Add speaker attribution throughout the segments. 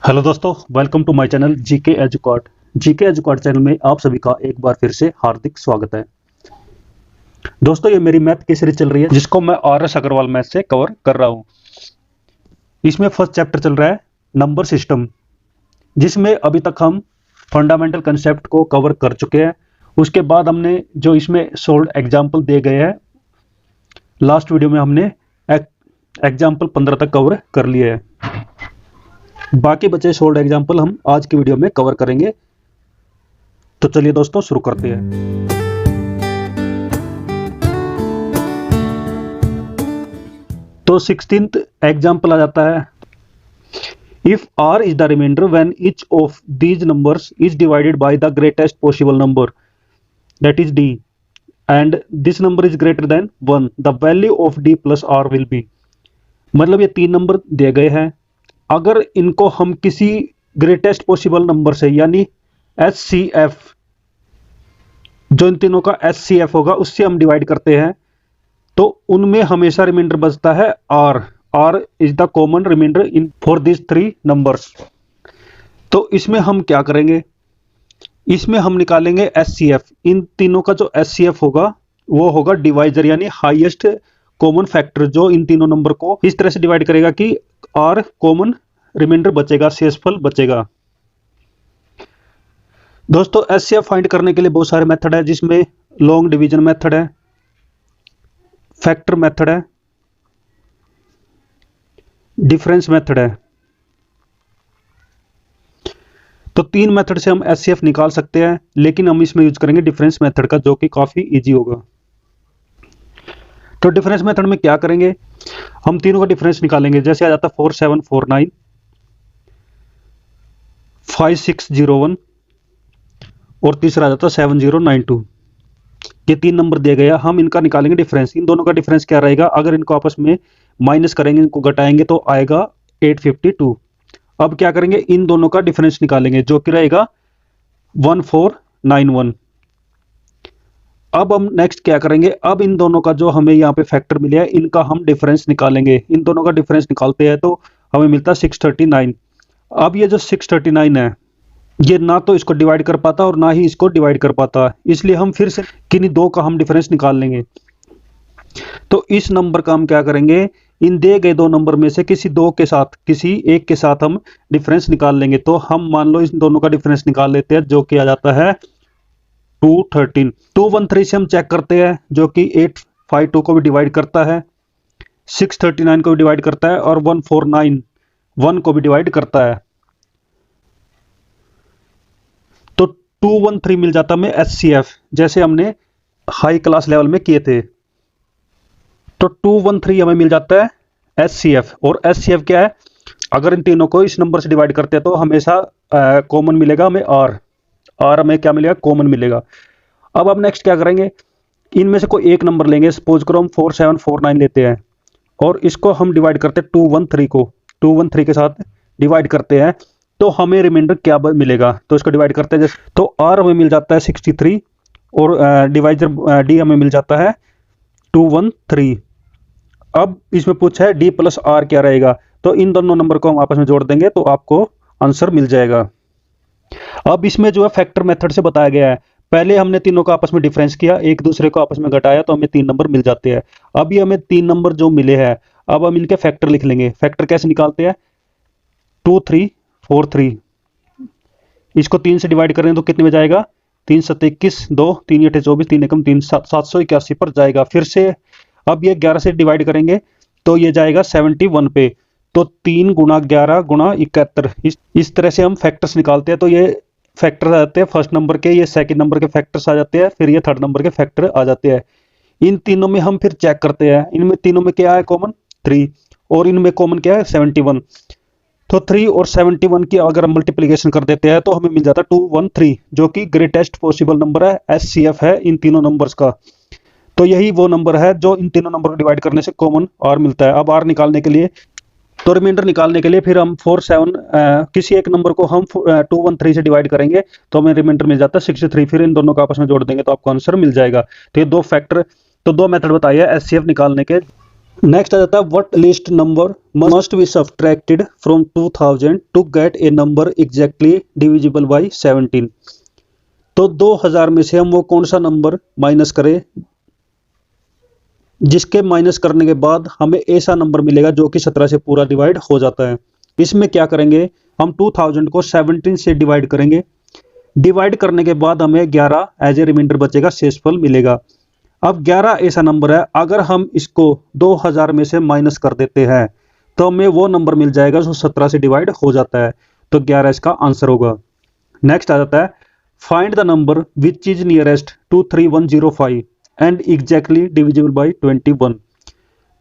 Speaker 1: Hello दोस्तों, welcome to my channel GK एजुकॉट। GK एजुकॉट चैनल में आप सभी का एक बार फिर से हार्दिक स्वागत है। दोस्तों, ये मेरी मैथ की सीरीज चल रही है जिसको मैं RS अग्रवाल मैथ से कवर कर रहा हूँ। इसमें फर्स्ट चैप्टर चल रहा है नंबर सिस्टम, जिसमें अभी तक हम फंडामेंटल कंसेप्ट को कवर कर चुके हैं। उसके बाद हमने जो इसमें सोल्व एग्जाम्पल दिए गए हैं, लास्ट वीडियो में हमने एग्जाम्पल 15 तक कवर कर लिए हैं। बाकी बचे सोल्ड एग्जाम्पल हम आज की वीडियो में कवर करेंगे। तो चलिए दोस्तों, शुरू करते हैं। तो 16th एग्जाम्पल आ जाता है, if R is the remainder when each of these numbers is divided by the greatest possible number that is D and this number is greater than 1, the value of D plus R will be. मतलब ये तीन number दिए गए हैं, अगर इनको हम किसी ग्रेटेस्ट पॉसिबल नंबर से यानी HCF, जो इन तीनों का HCF होगा, उससे हम डिवाइड करते हैं तो उनमें हमेशा रिमाइंडर बचता है R is the common remainder in for this three numbers. तो इसमें हम क्या करेंगे, इसमें हम निकालेंगे HCF। इन तीनों का जो HCF होगा वो होगा डिवाइजर यानी हाईएस्ट कॉमन फैक्टर, जो इन तीनों नंबर को इस तरह से डिवाइड करेगा कि R कॉमन रिमाइंडर बचेगा, शेषफल बचेगा। दोस्तों, HCF फाइंड करने के लिए बहुत सारे मेथड है, जिसमें लॉन्ग डिवीजन मेथड है, फैक्टर मेथड है, डिफरेंस मेथड है। तो तीन मेथड से हम HCF निकाल सकते हैं, लेकिन हम इसमें यूज करेंगे डिफरेंस मेथड का, जो कि काफी इजी होगा। तो डिफरेंस मेथड में क्या करेंगे, हम तीनों का डिफरेंस निकालेंगे। जैसे आ जाता 4749, 5601 और तीसरा आ जाता 7092। ये तीन नंबर दिए गए, हम इनका निकालेंगे डिफरेंस। इन दोनों का डिफरेंस क्या रहेगा, अगर इनको आपस में माइनस करेंगे, इनको घटाएंगे तो आएगा 852। अब क्या करेंगे, इन दोनों का डिफरेंस निकालेंगे, जो कि रहेगा 1491। अब हम नेक्स्ट क्या करेंगे, अब इन दोनों का जो हमें यहाँ पे फैक्टर मिले हैं, इनका हम डिफरेंस निकालेंगे। इन दोनों का डिफरेंस निकालते हैं तो हमें मिलता है 639। अब ये जो 639 है, ये ना तो इसको डिवाइड कर पाता और ना ही इसको डिवाइड कर पाता, इसलिए हम फिर से किन्हीं दो का हम डिफरेंस निकाल लेंगे। तो इस नंबर का हम क्या करेंगे, इन दिए गए दो नंबर में से किसी दो के साथ, किसी एक के साथ हम डिफरेंस निकाल लेंगे। तो हम मान लो इस दोनों का डिफरेंस निकाल लेते हैं, जो कि आ जाता है 213। 213 से हम चेक करते हैं, जो कि 852 को भी डिवाइड करता है, 639 को भी डिवाइड करता है और 1491 को भी डिवाइड करता है। तो 213 मिल जाता हमें HCF, जैसे हमने हाई क्लास लेवल में किए थे। तो 213 हमें मिल जाता है HCF। और HCF क्या है, अगर इन तीनों को इस नंबर से डिवाइड करते हैं तो हमेशा कॉमन मिलेगा हमें R हमें क्या मिलेगा, कॉमन मिलेगा। अब हम नेक्स्ट क्या करेंगे, इनमें से कोई एक नंबर लेंगे। सपोज करो हम 4749 लेते हैं और इसको हम डिवाइड करते हैं 213 को, 213 के साथ डिवाइड करते हैं तो हमें रिमाइंडर क्या मिलेगा। तो इसको डिवाइड करते हैं, तो R हमें मिल जाता है 63 और डिवाइजर D हमें मिल जाता है 213। अब इसमें पूछा है D प्लस R क्या रहेगा, तो इन दोनों नंबर को हम आपस में जोड़ देंगे तो आपको आंसर मिल जाएगा। अब इसमें जो है फैक्टर मेथड से बताया गया है, पहले हमने तीनों का आपस में डिफरेंस किया, एक दूसरे को आपस में घटाया तो हमें तीन नंबर मिल जाते हैं। अब ये हमें तीन नंबर जो मिले हैं, अब हम इनके फैक्टर लिख लेंगे। फैक्टर कैसे निकालते हैं, 2343, इसको 3 से डिवाइड करें तो कितने में जाएगा, 3 7 21, 2 3 8 24, 3 एकम 3 781 पर जाएगा। फिर से अब ये 11 से डिवाइड करेंगे तो ये जाएगा 71 पे। तो 3 गुणा 11 गुणा 71, इस तरह से हम फैक्टर्स निकालते हैं। तो ये फैक्टर आ जाते हैं फर्स्ट नंबर के, ये सेकंड नंबर के फैक्टर्स आ जाते हैं, फिर ये थर्ड नंबर के फैक्टर आ जाते हैं। इन तीनों में हम फिर चेक करते हैं, इनमें तीनों में क्या है कॉमन, 3, और इनमें कॉमन क्या है, 71। तो 3 और 71 की अगर हम मल्टीप्लीकेशन कर देते हैं तो हमें मिल जाता है 213, जो कि ग्रेटेस्ट पॉसिबल नंबर है, HCF है इन तीनों नंबर्स का। तो यही वो नंबर है जो इन तीनों नंबर को डिवाइड करने से कॉमन R मिलता है। अब R निकालने के लिए, तो रिमाइंडर निकालने के लिए फिर हम किसी एक नंबर को हम 213 से डिवाइड करेंगे तो हमें रिमाइंडर मिल जाता है 63। फिर इन दोनों को आपस में जोड़ देंगे तो आपको आंसर मिल जाएगा। तो ये दो फैक्टर, तो दो मेथड बताइए HCF निकालने के। नेक्स्ट आ जाता है what least number must be subtracted from 2000 to get a number exactly divisible by 17। तो 2000 में से हम वो कौन सा नंबर माइनस करें जिसके माइनस करने के बाद हमें ऐसा नंबर मिलेगा जो कि 17 से पूरा डिवाइड हो जाता है। इसमें क्या करेंगे, हम 2000 को 17 से डिवाइड करेंगे। डिवाइड करने के बाद हमें 11 एज ए रिमाइंडर बचेगा, शेषफल मिलेगा। अब 11 ऐसा नंबर है, अगर हम इसको 2000 में से माइनस कर देते हैं तो हमें वो नंबर मिल जाएगा जो 17 से डिवाइड हो जाता है। तो 11 इसका आंसर होगा। नेक्स्ट आ जाता है find the number which is nearest to 3105 and exactly divisible by 21।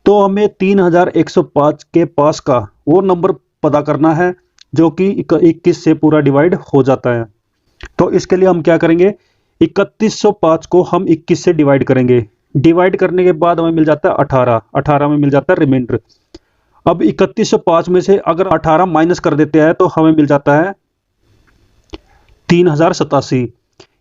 Speaker 1: तो हमें 3105 के पास का वो नंबर पता करना है जो कि 21 से पूरा डिवाइड हो जाता है। तो इसके लिए हम क्या करेंगे, 3105 को हम 21 से डिवाइड करेंगे। डिवाइड करने के बाद हमें मिल जाता है 18, 18 में मिल जाता है रिमाइंडर। अब 3105 में से अगर 18 माइनस कर देते हैं तो हमें मिल जाता है 3087।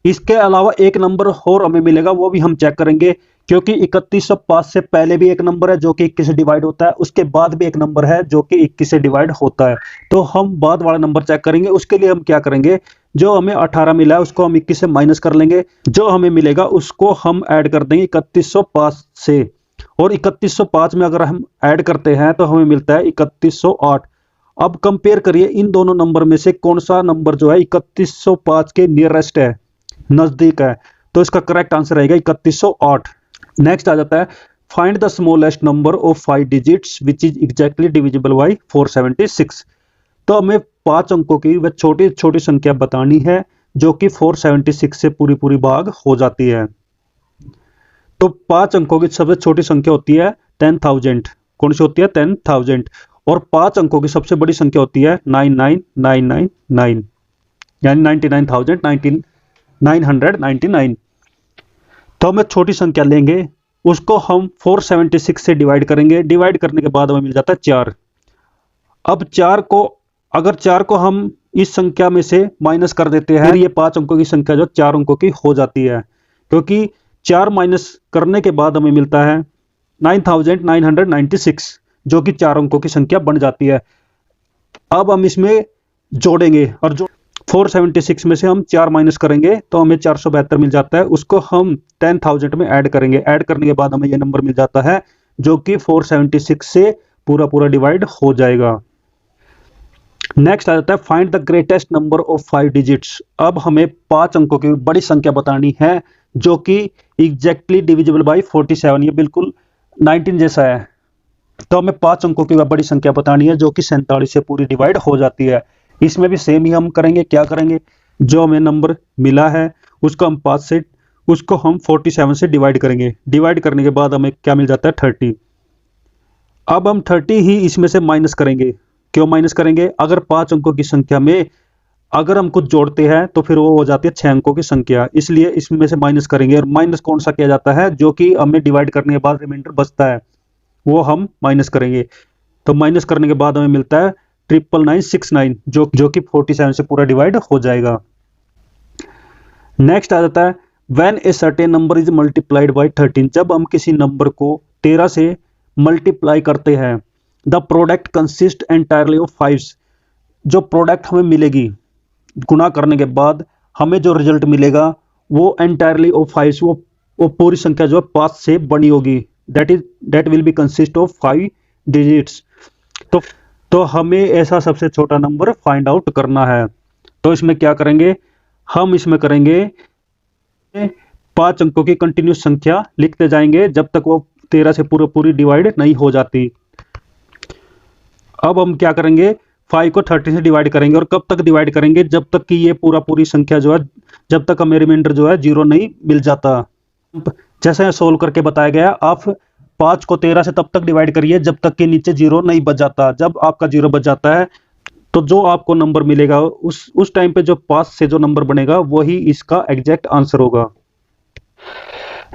Speaker 1: इसके अलावा एक नंबर और हमें मिलेगा, वो भी हम चेक करेंगे क्योंकि 3105 से पहले भी एक नंबर है जो कि 21 से डिवाइड होता है, उसके बाद भी एक नंबर है जो कि 21 से डिवाइड होता है। तो हम बाद वाला नंबर चेक करेंगे। उसके लिए हम क्या करेंगे, जो हमें 18 मिला है उसको हम 21 से माइनस कर लेंगे, जो हमें मिलेगा उसको हम ऐड कर देंगे 3105 से। और 3105 में अगर हम ऐड करते हैं तो हमें मिलता है 3108। अब कंपेयर करिए इन दोनों नंबर में से कौन सा नंबर जो है 3105 के नियरेस्ट है, नजदीक है। तो इसका करेक्ट आंसर रहेगा 3108। नेक्स्ट आ जाता है find the smallest number of 5 digits which is exactly divisible bye 476। तो हमें 5 अंकों की वह छोटी छोटी संख्या बतानी है जो कि 476 से पूरी पूरी भाग हो जाती है। तो 5 अंकों की सबसे छोटी संख्या होती है 10,000। कौन सी होती है, 10,000। और 5 अंकों की सबसे बड़ी संख्या होती है 99999, यानी 99,999। तो हमें छोटी संख्या लेंगे, उसको हम 476 से डिवाइड करेंगे। डिवाइड करने के बाद हमें मिल जाता है 4। अब 4 को अगर 4 को हम इस संख्या में से माइनस कर देते हैं, फिर ये 5 अंकों की संख्या जो 4 अंकों की हो जाती है, क्योंकि 4 माइनस करने के बाद हमें मिलता है 9,996 जो कि 4 अंकों की संख्या बन जाती है। अब हम इसमें जोड़ेंगे और जो 476 में से हम 4 माइनस करेंगे तो हमें 472 मिल जाता है। उसको हम 10,000 में ऐड करेंगे। ऐड करने के बाद हमें यह नंबर मिल जाता है जो कि 476 से पूरा पूरा डिवाइड हो जाएगा। नेक्स्ट आ जाता है find the greatest number of 5 digits. अब हमें 5 अंकों की बड़ी संख्या बतानी है जो कि एग्जैक्टली डिविजिबल बाय 47। ये बिल्कुल 19 जैसा है। तो हमें 5 अंकों की बड़ी संख्या बतानी है जो कि 47 से पूरी डिवाइड हो जाती है। इसमें भी सेम ही हम करेंगे। क्या करेंगे, जो हमें नंबर मिला है उसको हम 5 से उसको हम 47 से डिवाइड करेंगे। डिवाइड करने के बाद हमें क्या मिल जाता है 30। अब हम 30 ही इसमें से माइनस करेंगे। क्यों माइनस करेंगे, अगर 5 अंकों की संख्या में अगर हम कुछ जोड़ते हैं तो फिर वो हो जाती है 6 अंकों की संख्या, इसलिए इसमें से माइनस करेंगे। और माइनस कौन सा किया जाता है, जो कि हमें डिवाइड करने के बाद रिमाइंडर बचता है वो हम माइनस करेंगे। तो माइनस करने के बाद हमें मिलता है 99969 जो कि 47 से पूरा डिवाइड हो जाएगा। नेक्स्ट आ जाता है when a certain number is multiplied by 13। जब हम किसी नंबर को 13 से मल्टीप्लाई करते हैं, the product consist entirely of 5। जो प्रोडक्ट हमें मिलेगी गुणा करने के बाद हमें जो रिजल्ट मिलेगा वो एंटायरली ऑफ 5, वो पूरी संख्या जो है 5 से बनी होगी। That will be consist of 5 digits. तो हमें ऐसा सबसे छोटा नंबर फाइंड आउट करना है। तो इसमें क्या करेंगे, हम इसमें करेंगे 5 अंकों की कंटिन्यूस संख्या लिखते जाएंगे जब तक वो 13 से पूरी डिवाइड नहीं हो जाती। अब हम क्या करेंगे, 5 को 30 से डिवाइड करेंगे। और कब तक डिवाइड करेंगे, जब तक कि ये पूरी संख्या जो है, जब तक हमें रिमाइंडर जो है 0 नहीं मिल जाता। जैसे सोल्व करके बताया गया, आप 5 को 13 से तब तक डिवाइड करिए जब तक कि नीचे 0 नहीं बच जाता। जब आपका 0 बच जाता है तो जो आपको नंबर मिलेगा उस टाइम पे जो 5 से जो नंबर बनेगा वही इसका एग्जैक्ट आंसर होगा।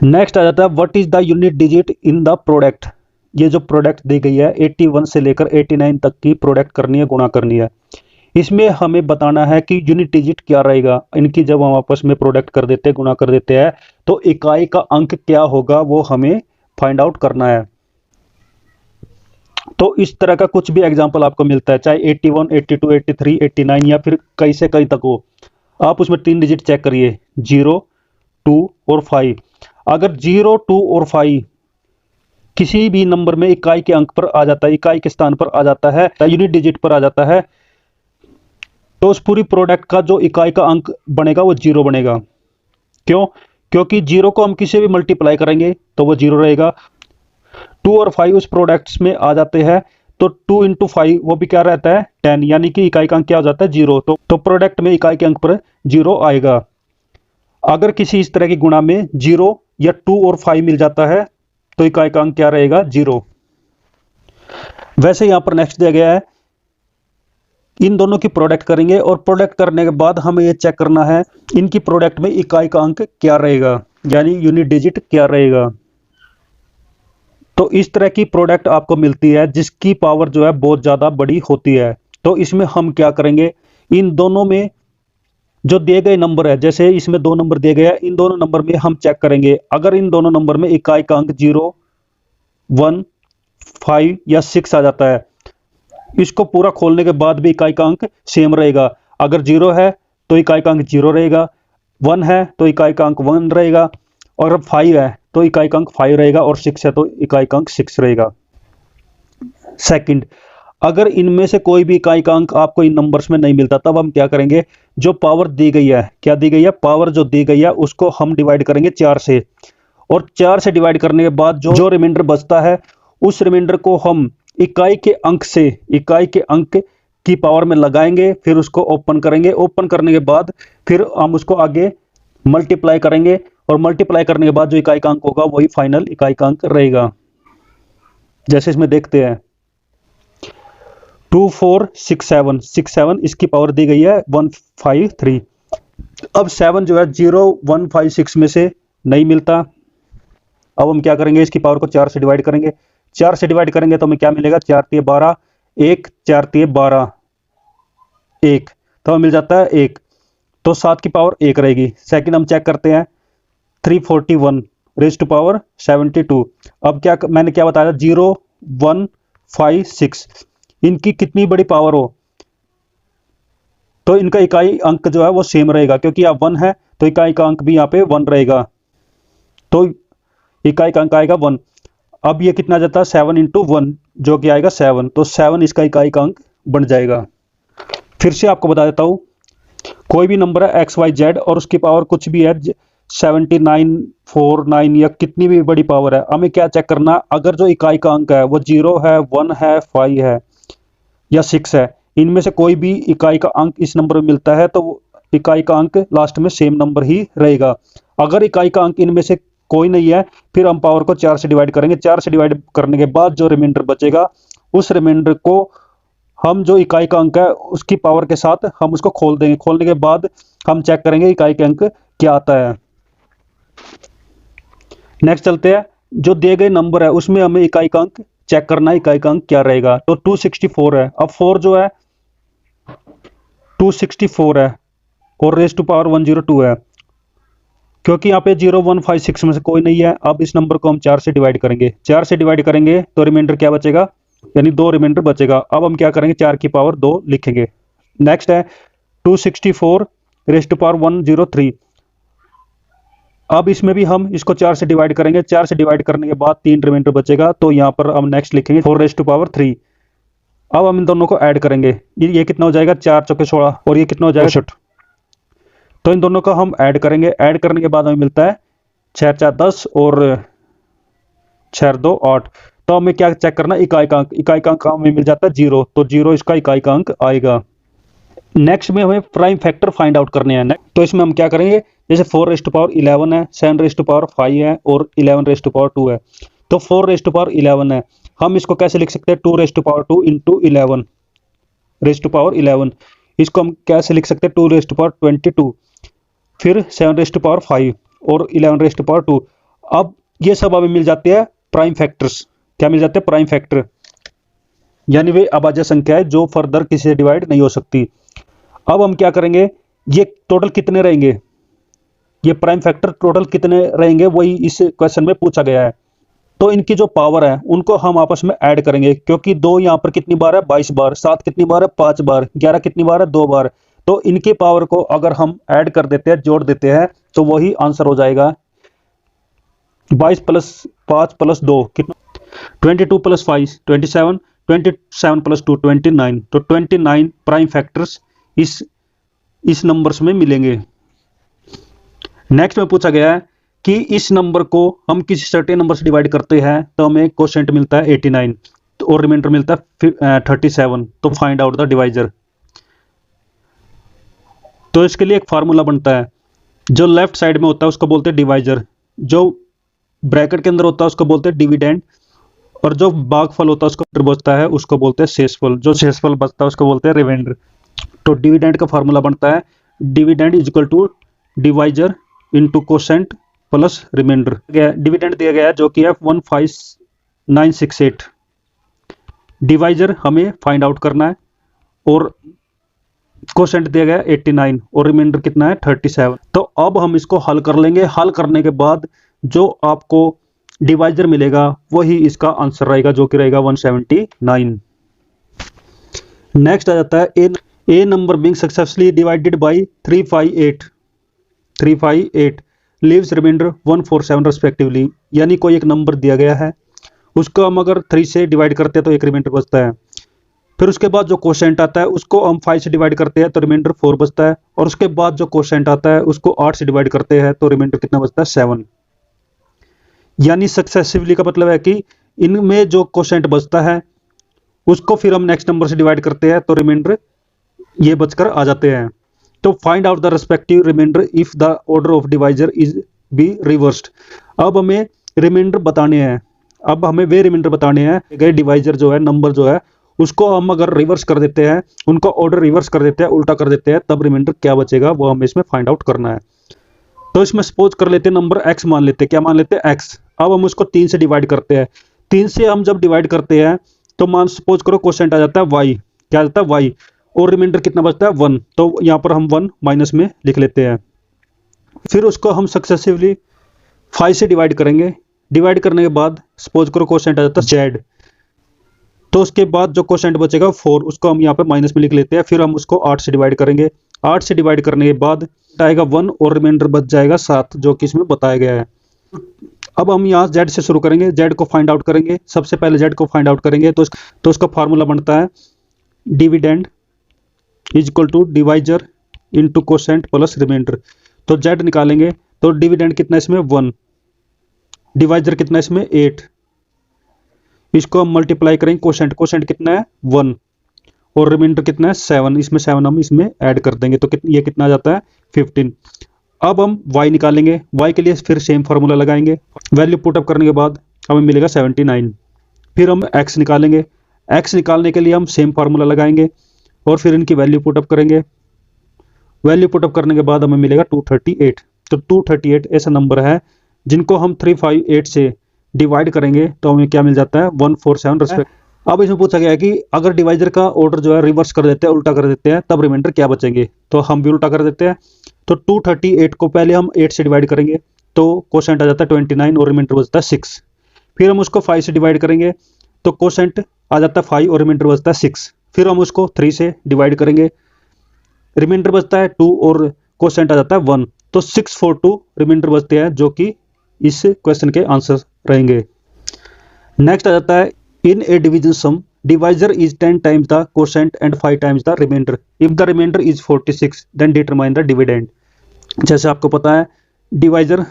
Speaker 1: नेक्स्ट आ जाता है what is the unit digit in the product. ये जो प्रोडक्ट दी गई है 81 से लेकर 89 तक की प्रोडक्ट करनी है, गुणा करनी है। इसमें हमें बताना है कि यूनिट डिजिट क्या रहेगा इनकी। जब हम आपस में प्रोडक्ट कर देते हैं, गुणा कर देते हैं, तो इकाई का अंक क्या होगा वो हमें फाइंड आउट करना है। तो इस तरह का कुछ भी एग्जाम्पल आपको मिलता है, चाहे 81, 82, 83, 89 या फिर कई से कई तक हो, आप उसमें 3 डिजिट चेक करिए, 0, 2 और 5। अगर 0, 2 और 5 किसी भी नंबर में इकाई के अंक पर आ जाता है, इकाई के स्थान पर आ जाता है, यूनिट डिजिट पर आ जाता है, तो उस पूरी प्रोडक्ट का जो इकाई का अंक बनेगा वो 0 बनेगा। क्यों? क्योंकि 0 को हम किसी भी मल्टीप्लाई करेंगे तो वो 0 रहेगा। 2 और 5 उस प्रोडक्ट्स में आ जाते हैं, तो 2 इंटू 5 वो भी क्या रहता है, 10, यानी कि इकाई का अंक क्या हो जाता है, 0। तो प्रोडक्ट में इकाई के अंक पर 0 आएगा। अगर किसी इस तरह की गुणा में 0 या 2 और 5 मिल जाता है तो इकाई का अंक क्या रहेगा, 0। वैसे यहां पर नेक्स्ट दिया गया है, इन दोनों की प्रोडक्ट करेंगे और प्रोडक्ट करने के बाद हमें यह चेक करना है इनकी प्रोडक्ट में इकाई का अंक क्या रहेगा, यानी यूनिट डिजिट क्या रहेगा। तो इस तरह की प्रोडक्ट आपको मिलती है जिसकी पावर जो है बहुत ज्यादा बड़ी होती है। तो इसमें हम क्या करेंगे, इन दोनों में जो दिए गए नंबर है, जैसे इसमें 2 नंबर दिए गए हैं, इन दोनों नंबर में हम चेक करेंगे, अगर इन दोनों नंबर में इकाई का अंक 0, 1, 5 या 6 आ जाता है, इसको पूरा खोलने के बाद भी इकाई का अंक सेम रहेगा। अगर 0 है तो इकाई का अंक 0 रहेगा, 1 है तो इकाई का अंक 1 रहेगा, और अब 5 है तो इकाई का अंक 5 रहेगा, और 6 है तो इकाई का अंक 6 रहेगा। सेकंड, अगर इनमें से कोई भी इकाई का अंक आपको इन नंबर्स में नहीं मिलता, तब हम क्या करेंगे, जो पावर दी गई है, क्या दी गई है, पावर जो दी गई है उसको हम डिवाइड करेंगे 4 से, और 4 से डिवाइड करने के बाद जो रिमाइंडर बचता है उस रिमाइंडर को हम इकाई के अंक से, इकाई के अंक की पावर में लगाएंगे, फिर उसको ओपन करेंगे। ओपन करने के बाद फिर हम उसको आगे मल्टीप्लाई करेंगे, और मल्टीप्लाई करने के बाद जो इकाई का अंक होगा वही फाइनल इकाई का अंक रहेगा। जैसे इसमें देखते हैं 2, 4, 6, 7, 6, 7 इसकी पावर दी गई है 1, 5, 3। अब 7 जो है 0, 1, 5, 6 में से नहीं मिलता। अब हम क्या करेंगे, इसकी पावर को 4 से डिवाइड करेंगे। 4 से डिवाइड करेंगे तो हमें क्या मिलेगा, 4 तिये 12, 1, 4 तिये 12, 1, तो हमें मिल जाता है 1। तो 7 की पावर 1 रहेगी। सेकंड हम चेक करते हैं 341 रेज टू पावर 72। अब क्या मैंने क्या बताया, 0, 1, 5, 6 इनकी कितनी बड़ी पावर हो तो इनका इकाई अंक जो है वो सेम रहेगा, क्योंकि यहाँ 1 है तो इकाई का अंक भी यहाँ पे 1 रहेगा, तो इकाई का अंक आएगा 1। अब ये कितना जाता है, 7 इंटू 1 जो कि आएगा 7, तो 7 इसका इकाई का अंक बन जाएगा। फिर से आपको बता देता हूँ, कोई भी नंबर है एक्स वाई जेड और उसकी पावर कुछ भी है 79, 4, 9 या कितनी भी बड़ी पावर है, हमें क्या चेक करना, अगर जो इकाई का अंक है वो 0 है, 1 है, 5 है या 6 है, इनमें से कोई भी इकाई का अंक इस नंबर में मिलता है तो इकाई का अंक लास्ट में सेम नंबर ही रहेगा। अगर इकाई का अंक इनमें से कोई नहीं है, फिर हम पावर को 4 से डिवाइड करेंगे। 4 से डिवाइड करने के बाद जो रिमाइंडर बचेगा उस रिमाइंडर को हम जो इकाई का अंक है उसकी पावर के साथ हम उसको खोल देंगे। खोलने के बाद हम चेक करेंगे इकाई के अंक क्या आता है। नेक्स्ट चलते हैं, जो दिए गए नंबर है उसमें हमें इकाई का अंक चेक करना है, इकाई का अंक क्या रहेगा। तो 264 है। अब 4 जो है 264 है और रेज टू पावर 102 है, क्योंकि यहाँ पे 0, 1, 5, 6 में से कोई नहीं है। अब इस नंबर को हम 4 से डिवाइड करेंगे। 4 से डिवाइड करेंगे तो रिमाइंडर क्या बचेगा, यानी 2 रिमाइंडर बचेगा। अब हम क्या करेंगे, 4 की पावर 2 लिखेंगे। नेक्स्ट है 264 रेज टू पावर 103। अब इसमें भी हम इसको 4 से डिवाइड करेंगे। 4 से डिवाइड करने के बाद 3 रिमाइंडर बचेगा, तो यहाँ पर हम नेक्स्ट लिखेंगे 4 रेज टू पावर 3। अब हम इन दोनों को ऐड करेंगे, ये कितना हो जाएगा, 4 चौके 16 और ये कितना हो जाएगा 66। तो इन दोनों को हम ऐड करेंगे। ऐड करने के बाद हमें मिलता है 6 4 10 और 6 2 8। तो हमें क्या चेक करना, इकाई का अंक। इकाई का अंक हमें मिल जाता है 0, तो 0 इसका इकाई का अंक आएगा। नेक्स्ट में हमें प्राइम फैक्टर फाइंड आउट करने हैं। तो इसमें हम क्या करेंगे, जैसे 4 रेज टू पावर 11 है, 7 रेज टू पावर 5 है और 11 रेज टू पावर 2 है। तो 4 रेज टू पावर 11 है, हम इसको कैसे लिख सकते हैं, 2 raise to power 2 into 11 raise to power 11। इसको हम कैसे लिख सकते हैं, 2 रेज टू पावर 22, फिर 7 रेज टू पावर 5 और 11 रेज टू पावर 2। अब ये सब हमें मिल जाते हैं प्राइम फैक्टर्स। क्या मिल जाते हैं, प्राइम फैक्टर, यानी वे अभाज्य संख्या है जो फर्दर किसी से डिवाइड नहीं हो सकती। अब हम क्या करेंगे, ये टोटल कितने रहेंगे, ये प्राइम फैक्टर टोटल कितने रहेंगे, वही इस क्वेश्चन में पूछा गया है। तो इनकी जो पावर है उनको हम आपस में ऐड करेंगे, क्योंकि 2 यहाँ पर कितनी बार है 22 बार, 7 कितनी बार है 5 बार, 11 कितनी बार है 2 बार। तो इनकी पावर को अगर हम ऐड कर देते हैं, जोड़ देते हैं, तो वही आंसर हो जाएगा 22 प्लस 5 प्लस 2 कितना, 22 प्लस 5 27, 27 प्लस 2 29। तो 29 प्राइम फैक्टर्स इस नंबर्स में मिलेंगे। नेक्स्ट में पूछा गया है कि इस नंबर को हम किसी सर्टेन नंबर से डिवाइड करते हैं तो हमें क्वोशेंट मिलता है 89 और रिमाइंडर मिलता है 37। तो फाइंड आउट द डिवाइजर। तो इसके लिए एक फार्मूला बनता है, जो लेफ्ट साइड में होता है उसको बोलते हैं डिवाइजर, जो ब्रैकेट के अंदर होता है उसको बोलते हैं डिविडेंड, और जो भागफल होता है उसको बचता है उसको बोलते हैं शेषफल, जो शेषफल बचता है उसको बोलते हैं रिमाइंडर। तो डिविडेंड का फार्मूला बनता है dividend is equal to divisor into quotient plus remainder. Dividend दिया गया है जो कि है 15968। डिवाइजर हमें फाइंड आउट करना है और क्वोशेंट दिया गया है 89 और रिमाइंडर कितना है 37। तो अब हम इसको हल कर लेंगे। हल करने के बाद जो आपको डिवाइजर मिलेगा वही इसका आंसर रहेगा, जो कि रहेगा 179। नेक्स्ट आ जाता है a number being successfully divided by 358 leaves remainder 147 respectively. यानी कोई एक नंबर दिया गया है, उसको हम अगर 3 से डिवाइड करते हैं तो एक रिमाइंडर बचता है। फिर उसके बाद जो क्वोशेंट आता है उसको हम 5 से डिवाइड करते हैं तो रिमाइंडर 4 बचता है, और उसके बाद जो क्वोशेंट आता है उसको 8 से डिवाइड करते हैं तो रिमाइंडर कितना बचता है 7। यानी सक्सेसिवली का मतलब है कि इनमें जो क्वोशेंट बचता है उसको फिर हम नेक्स्ट नंबर से डिवाइड करते हैं तो रिमाइंडर ये बचकर आ जाते हैं। तो find out the respective remainder if the order of divisor is be reversed. अब हमें रिमाइंडर बताने हैं, अब हमें वे रिमाइंडर बताने हैं गए डिवाइजर जो है, नंबर जो है, उसको हम अगर रिवर्स कर देते हैं, उनका ऑर्डर रिवर्स कर देते हैं, उल्टा कर देते हैं, तब रिमाइंडर क्या बचेगा वो हमें इसमें फाइंड आउट करना है। तो इसमें सपोज कर लेते हैं नंबर x मान लेते हैं। क्या मान लेते हैं? x। अब हम उसको 3 से डिवाइड करते हैं। 3 से हम जब डिवाइड करते हैं तो मान सपोज करो क्वोशेंट आ जाता है y। क्या आ जाता है? y। और रिमाइंडर कितना बचता है? 1। तो यहाँ पर हम 1 माइनस में लिख लेते हैं। फिर उसको हम सक्सेसिवली 5 से डिवाइड करेंगे। डिवाइड करने के बाद सपोज करो क्वोशेंट आ जाता है z। तो उसके बाद जो क्वोशेंट बचेगा 4, उसको हम यहाँ पे माइनस में लिख लेते हैं। फिर हम उसको 8 से डिवाइड करेंगे। 8 से डिवाइड करने के बाद आएगा 1 और रिमाइंडर बच जाएगा 7, जो कि इसमें बताया गया है। अब हम यहाँ z से शुरू करेंगे, z को फाइंड आउट करेंगे। सबसे पहले z को फाइंड आउट करेंगे तो उसका फार्मूला बनता है dividend is equal to divisor into quotient plus remainder. तो z निकालेंगे तो डिविडेंड कितना इसमें 1, डिवाइजर कितना इसमें 8। इसको हम मल्टीप्लाई करेंगे, क्वोशेंट कितना है 1 और रिमाइंडर कितना है 7। इसमें 7 हम इसमें ऐड कर देंगे तो ये कितना आ जाता है 15। अब हम y निकालेंगे। y के लिए फिर सेम फार्मूला लगाएंगे। वैल्यू पुट अप करने के बाद हमें मिलेगा 79। फिर हम x निकालेंगे। x निकालने के लिए हम सेम फार्मूला लगाएंगे और फिर इनकी वैल्यू पुट अप करेंगे। वैल्यू पुट अप करने के बाद हमें मिलेगा 238। तो 238 ऐसा नंबर है जिनको हम 358 से डिवाइड करेंगे तो हमें क्या मिल जाता है 147 रेस्पेक्ट। अब इसमें पूछा गया है कि अगर डिवाइजर का ऑर्डर जो है रिवर्स कर देते हैं, उल्टा कर देते हैं, तब रिमाइंडर क्या बचेंगे। तो हम भी उल्टा कर देते हैं। तो 238 को पहले हम 8 से डिवाइड करेंगे तो क्वोशेंट आ जाता है 29 और रिमाइंडर बचता है 6। फिर हम उसको 5 से डिवाइड करेंगे तो क्वोशेंट आ जाता है 5 और रिमाइंडर बचता है 6। फिर हम उसको 3 से डिवाइड करेंगे, रिमाइंडर बचता है 2 और क्वोशेंट आ जाता है 1। तो 642 रिमाइंडर बचते हैं, जो कि इस क्वेश्चन के आंसर रहेंगे। नेक्स्ट आ जाता है in a division sum divisor is 10 times the quotient and 5 times the remainder. If the remainder is 46 then determine the dividend. जैसे आपको पता है डिवाइजर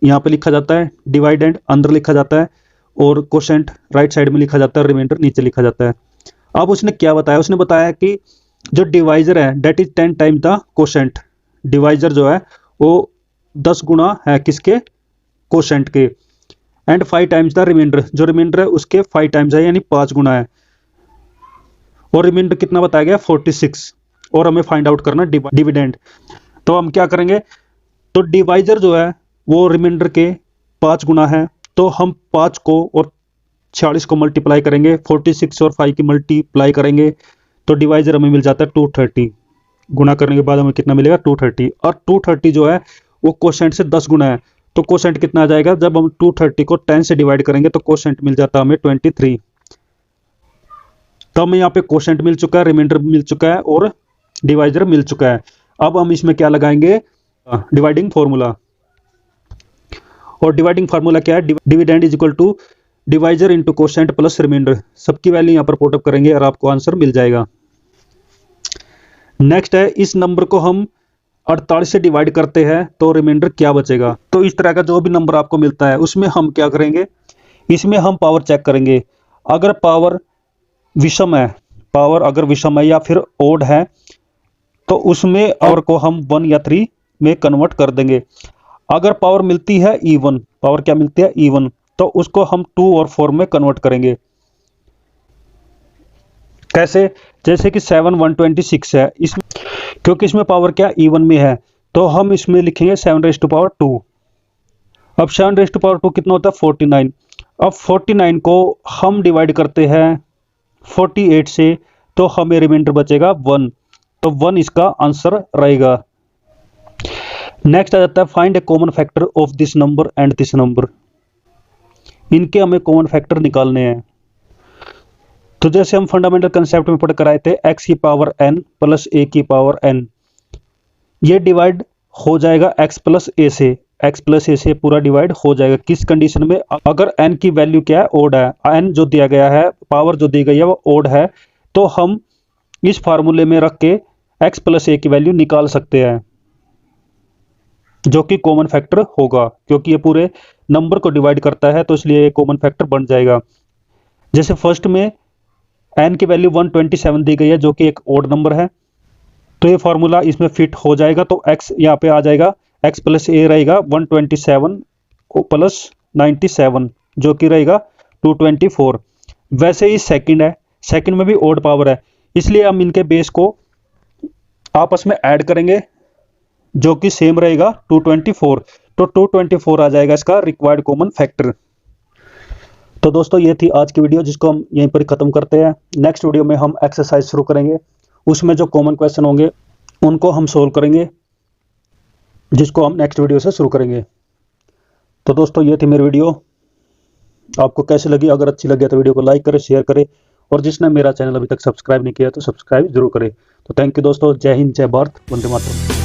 Speaker 1: यहाँ पे लिखा जाता है, डिवाइडेंड अंदर लिखा जाता है और क्वोशेंट राइट साइड में लिखा जाता है, रिमाइंडर नीचे लिखा जाता है। अब उसने क्या बताया? उसने बताया कि जो डिवाइजर है that is 10 times the quotient. Divisor जो है वो 10 गुना है किसके? क्वोशेंट के। एंड 5 टाइम्स द रिमाइंडर, जो रिमाइंडर है उसके 5 टाइम्स है, यानी 5 गुना है। और रिमाइंडर कितना बताया गया? 46। और हमें फाइंड आउट करना डिविडेंड। तो हम क्या करेंगे? तो डिवाइजर जो है वो रिमाइंडर के 5 गुना है, तो हम 5 को और 46 को मल्टीप्लाई करेंगे, 46 और 5 की मल्टीप्लाई करेंगे तो डिवाइजर हमें मिल जाता है 230। गुना करने के बाद हमें कितना मिलेगा? 230। और 230 जो है वो क्वोशेंट से 10 गुना है, तो कोसेंट कितना आ जाएगा, जब हम 230 को 10 से डिवाइड करेंगे तो कोसेंट मिल जाता है हमें 23। तो हमें यहाँ पे कोसेंट मिल चुका है, रिमाइंडर मिल चुका है और डिवाइजर मिल चुका है। अब हम इसमें क्या लगाएंगे, डिवाइडिंग फॉर्मूला। और डिवाइडिंग फार्मूला क्या है, dividend is equal to divisor into quotient plus remainder. सबकी वैल्यू यहाँ पर पुट अप करेंगे और आपको आंसर मिल जाएगा। नेक्स्ट है, इस नंबर को हम 48 से डिवाइड करते हैं तो रिमाइंडर क्या बचेगा। तो इस तरह का जो भी नंबर आपको मिलता है उसमें हम क्या करेंगे, इसमें हम पावर चेक करेंगे। अगर पावर विषम है, पावर अगर विषम है या फिर ओड है तो उसमें पावर को हम 1 या 3 में कन्वर्ट कर देंगे। अगर पावर मिलती है इवन, पावर क्या मिलती है इवन, तो उसको हम 2 और 4 में कन्वर्ट करेंगे। कैसे, जैसे कि 7 126 है, इसमें क्योंकि इसमें पावर क्या इवन में है तो हम इसमें लिखेंगे 7⁻²। अब 7⁻² कितना होता है 49। अब 49 को हम डिवाइड करते हैं 48 से तो हमें रिमाइंडर बचेगा 1, तो 1 इसका आंसर रहेगा। नेक्स्ट आ जाता है, find A common factor of this number and this number. इनके हमें कॉमन फैक्टर निकालने हैं। तो जैसे हम फंडामेंटल कंसेप्ट में पढ़ कर आए थे, x की पावर n प्लस a की पावर n, ये डिवाइड हो जाएगा x प्लस a से, x प्लस a से पूरा डिवाइड हो जाएगा। किस कंडीशन में, अगर n की वैल्यू क्या है ओड है, n जो दिया गया है, पावर जो दी गई है वो ओड है, तो हम इस फार्मूले में रख के x प्लस a की वैल्यू निकाल सकते हैं जो कि कॉमन फैक्टर होगा, क्योंकि ये पूरे नंबर को डिवाइड करता है तो इसलिए ये कॉमन फैक्टर बन जाएगा। जैसे फर्स्ट में n की वैल्यू 127 दी गई है जो कि एक ओड नंबर है, तो ये फार्मूला इसमें फिट हो जाएगा। तो x यहाँ पे आ जाएगा, x प्लस a रहेगा 127 प्लस 97 जो कि रहेगा 224। वैसे ही सेकंड है, सेकंड में भी ओड पावर है, इसलिए हम इनके बेस को आपस में ऐड करेंगे जो कि सेम रहेगा 224। तो 224 आ जाएगा इसका रिक्वायर्ड कॉमन फैक्टर। तो दोस्तों ये थी आज की वीडियो जिसको हम यहीं पर खत्म करते हैं। नेक्स्ट वीडियो में हम एक्सरसाइज शुरू करेंगे, उसमें जो कॉमन क्वेश्चन होंगे उनको हम सोल्व करेंगे, जिसको हम नेक्स्ट वीडियो से शुरू करेंगे। तो दोस्तों ये थी मेरी वीडियो, आपको कैसी लगी, अगर अच्छी लगी तो वीडियो को लाइक करें, शेयर करें, और जिसने मेरा चैनल अभी तक सब्सक्राइब नहीं किया तो सब्सक्राइब जरूर करें। तो थैंक यू दोस्तों, जय हिंद, जय भारत, वंदे मातरम।